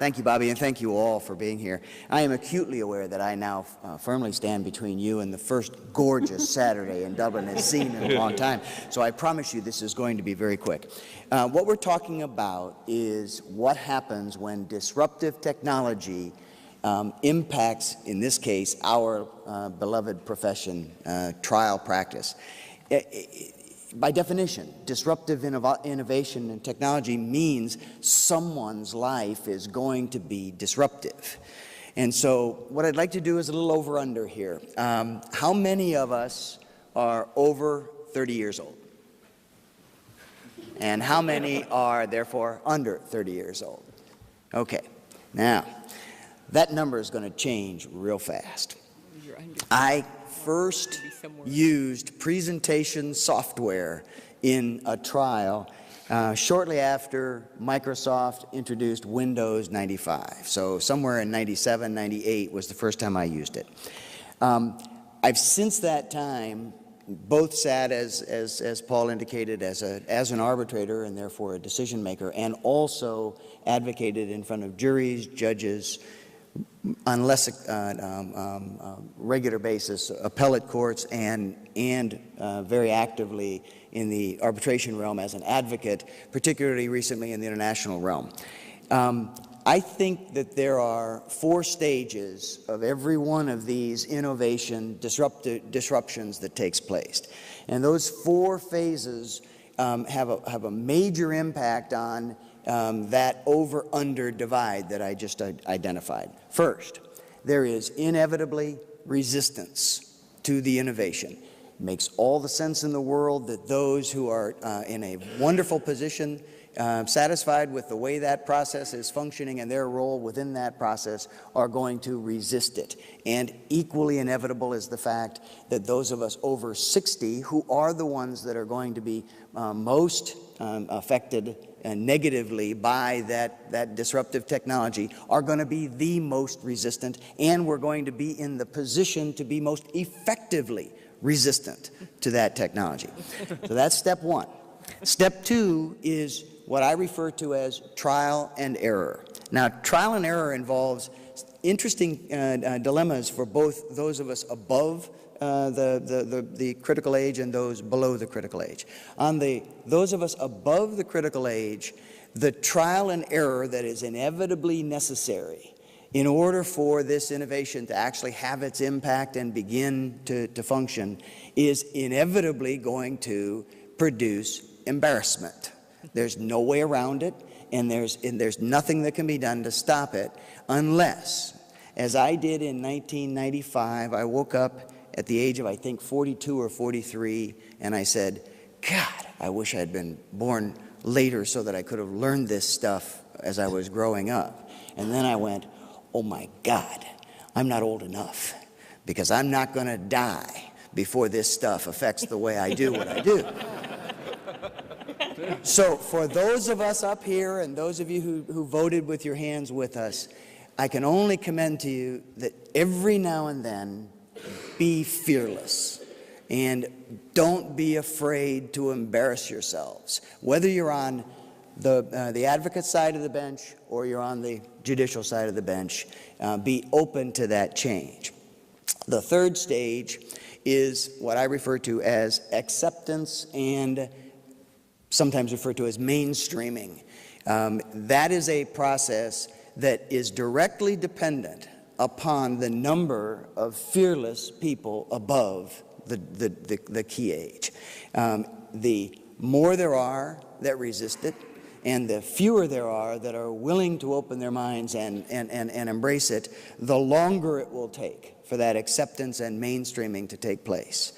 Thank you, Bobby, and thank you all for being here. I am acutely aware that I now firmly stand between you and the first gorgeous Saturday in Dublin has seen in a long time, so I promise you this is going to be very quick. What we're talking about is what happens when disruptive technology impacts, in this case, our beloved profession, trial practice. By definition, disruptive innovation and technology means someone's life is going to be disruptive. And so what I'd like to do is a little over-under here. How many of us are over 30 years old? And how many are, therefore, under 30 years old? Okay. Now, that number is going to change real fast. I first used presentation software in a trial shortly after Microsoft introduced Windows 95. So somewhere in 97, 98 was the first time I used it. I've since that time both sat, as Paul indicated, as an arbitrator and therefore a decision maker, and also advocated in front of juries, judges, on less regular basis, appellate courts, and very actively in the arbitration realm as an advocate, particularly recently in the international realm. I think that there are 4 stages of every one of these innovation disruptions that takes place. And those 4 phases have a major impact on that over-under divide that I just identified. First, there is inevitably resistance to the innovation. It makes all the sense in the world that those who are in a wonderful position, satisfied with the way that process is functioning and their role within that process, are going to resist it. And equally inevitable is the fact that those of us over 60, who are the ones that are going to be most affected negatively by that disruptive technology, are going to be the most resistant, and we're going to be in the position to be most effectively resistant to that technology. So that's step 1. Step 2 is what I refer to as trial and error. Now, trial and error involves interesting dilemmas for both those of us above the critical age and those below the critical age. On those of us above the critical age, the trial and error that is inevitably necessary in order for this innovation to actually have its impact and begin to function is inevitably going to produce embarrassment. There's no way around it, and there's nothing that can be done to stop it unless, as I did in 1995, I woke up at the age of, I think, 42 or 43, and I said, God, I wish I had been born later so that I could have learned this stuff as I was growing up. And then I went, oh my God, I'm not old enough, because I'm not going to die before this stuff affects the way I do what I do. So for those of us up here and those of you who voted with your hands with us, I can only commend to you that every now and then, be fearless and don't be afraid to embarrass yourselves. Whether you're on the advocate side of the bench or you're on the judicial side of the bench, be open to that change. The third stage is what I refer to as acceptance and sometimes referred to as mainstreaming. That is a process that is directly dependent upon the number of fearless people above the key age. The more there are that resist it, and the fewer there are that are willing to open their minds and embrace it, the longer it will take for that acceptance and mainstreaming to take place.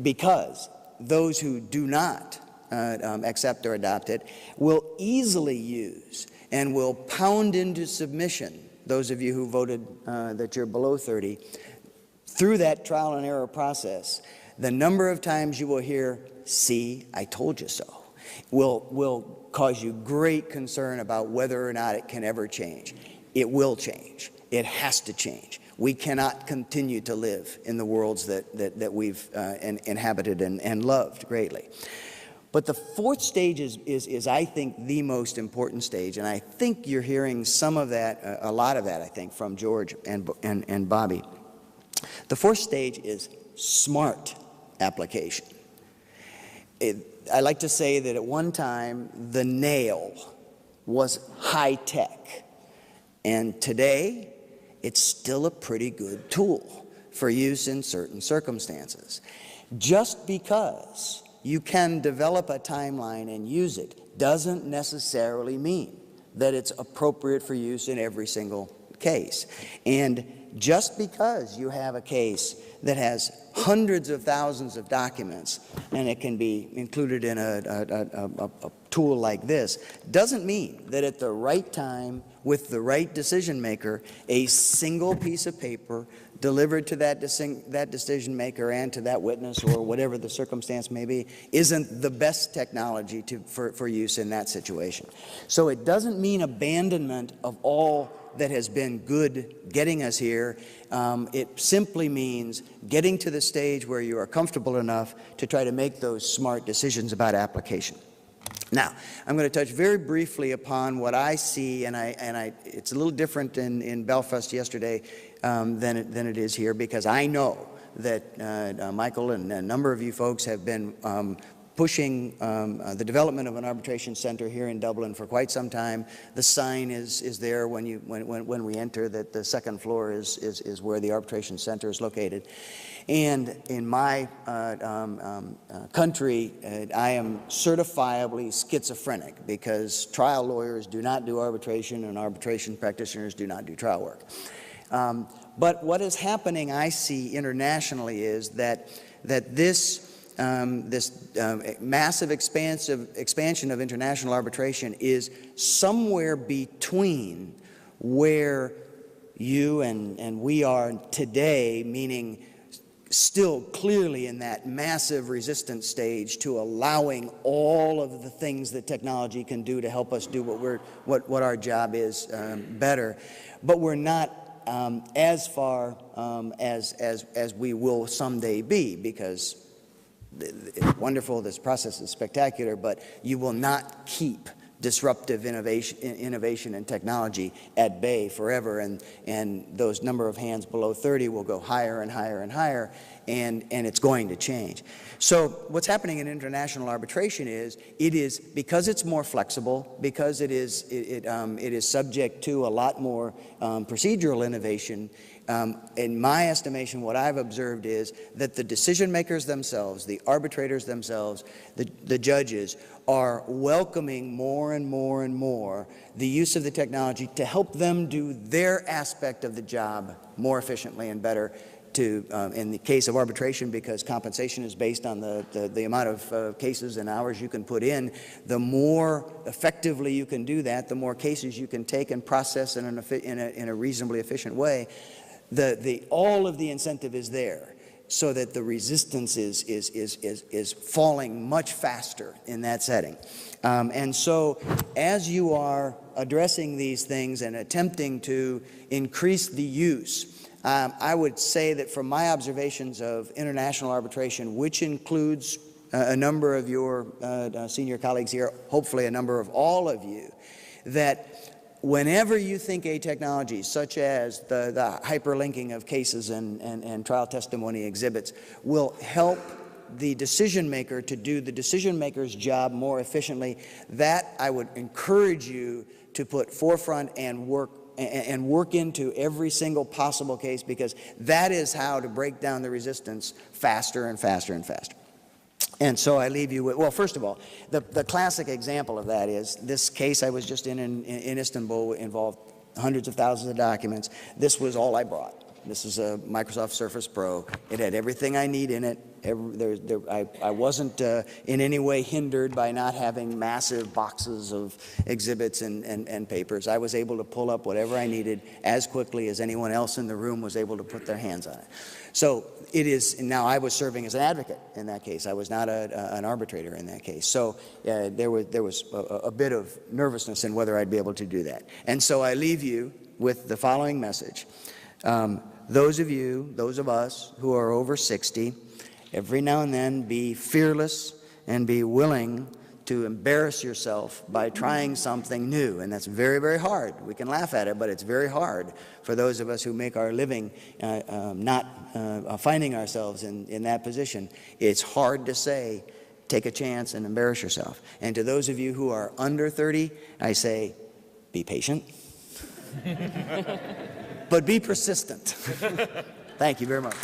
Because those who do not accept or adopt it will easily use and will pound into submission, those of you who voted that you're below 30, through that trial and error process, the number of times you will hear, see, I told you so, will cause you great concern about whether or not it can ever change. It will change. It has to change. We cannot continue to live in the worlds that we've inhabited and loved greatly. But the fourth stage is I think, the most important stage, and I think you're hearing some of that, a lot of that, I think, from George and Bobby. The fourth stage is smart application. I like to say that at one time, the nail was high tech, and today, it's still a pretty good tool for use in certain circumstances. Just because you can develop a timeline and use it doesn't necessarily mean that it's appropriate for use in every single case. And just because you have a case that has hundreds of thousands of documents and it can be included in a tool like this doesn't mean that at the right time with the right decision maker, a single piece of paper delivered to that decision maker and to that witness or whatever the circumstance may be isn't the best technology for use in that situation. So it doesn't mean abandonment of all that has been good getting us here. It simply means getting to the stage where you are comfortable enough to try to make those smart decisions about application. Now, I'm going to touch very briefly upon what I see, and it's a little different in Belfast yesterday than it is here, because I know that Michael and a number of you folks have been pushing the development of an arbitration center here in Dublin for quite some time. The sign is there when we enter that the second floor is where the arbitration center is located. And in my country, I am certifiably schizophrenic, because trial lawyers do not do arbitration and arbitration practitioners do not do trial work. But what is happening, I see internationally, is that this massive expansion of international arbitration is somewhere between where you and we are today, meaning still clearly in that massive resistance stage to allowing all of the things that technology can do to help us do what our job is better, but we're not as far as we will someday be, because it's wonderful, this process is spectacular, but you will not keep disruptive innovation and technology at bay forever, and those number of hands below 30 will go higher and higher and higher, and it's going to change. So what's happening in international arbitration is, because it's more flexible, because it is subject to a lot more procedural innovation. In my estimation, what I've observed is that the decision makers themselves, the arbitrators themselves, the judges, are welcoming more and more and more the use of the technology to help them do their aspect of the job more efficiently and better. In the case of arbitration, because compensation is based on the amount of cases and hours you can put in, the more effectively you can do that, the more cases you can take and process in a reasonably efficient way. All of the incentive is there, so that the resistance is falling much faster in that setting. And so as you are addressing these things and attempting to increase the use, I would say that from my observations of international arbitration, which includes a number of your senior colleagues here, hopefully a number of all of you, that whenever you think a technology such as the hyperlinking of cases and trial testimony exhibits will help the decision maker to do the decision maker's job more efficiently, that I would encourage you to put forefront and work into every single possible case, because that is how to break down the resistance faster and faster and faster. And so I leave you with, well, first of all, the classic example of that is this case I was just in Istanbul involved hundreds of thousands of documents. This was all I brought. This is a Microsoft Surface Pro. It had everything I need in it. I wasn't in any way hindered by not having massive boxes of exhibits and papers. I was able to pull up whatever I needed as quickly as anyone else in the room was able to put their hands on it. So it is, now I was serving as an advocate in that case. I was not an arbitrator in that case. So there was a bit of nervousness in whether I'd be able to do that. And so I leave you with the following message. Those of us who are over 60, every now and then be fearless and be willing to embarrass yourself by trying something new. And that's very, very hard. We can laugh at it, but it's very hard for those of us who make our living not finding ourselves in that position. It's hard to say, take a chance and embarrass yourself. And to those of you who are under 30, I say, be patient, but be persistent. Thank you very much.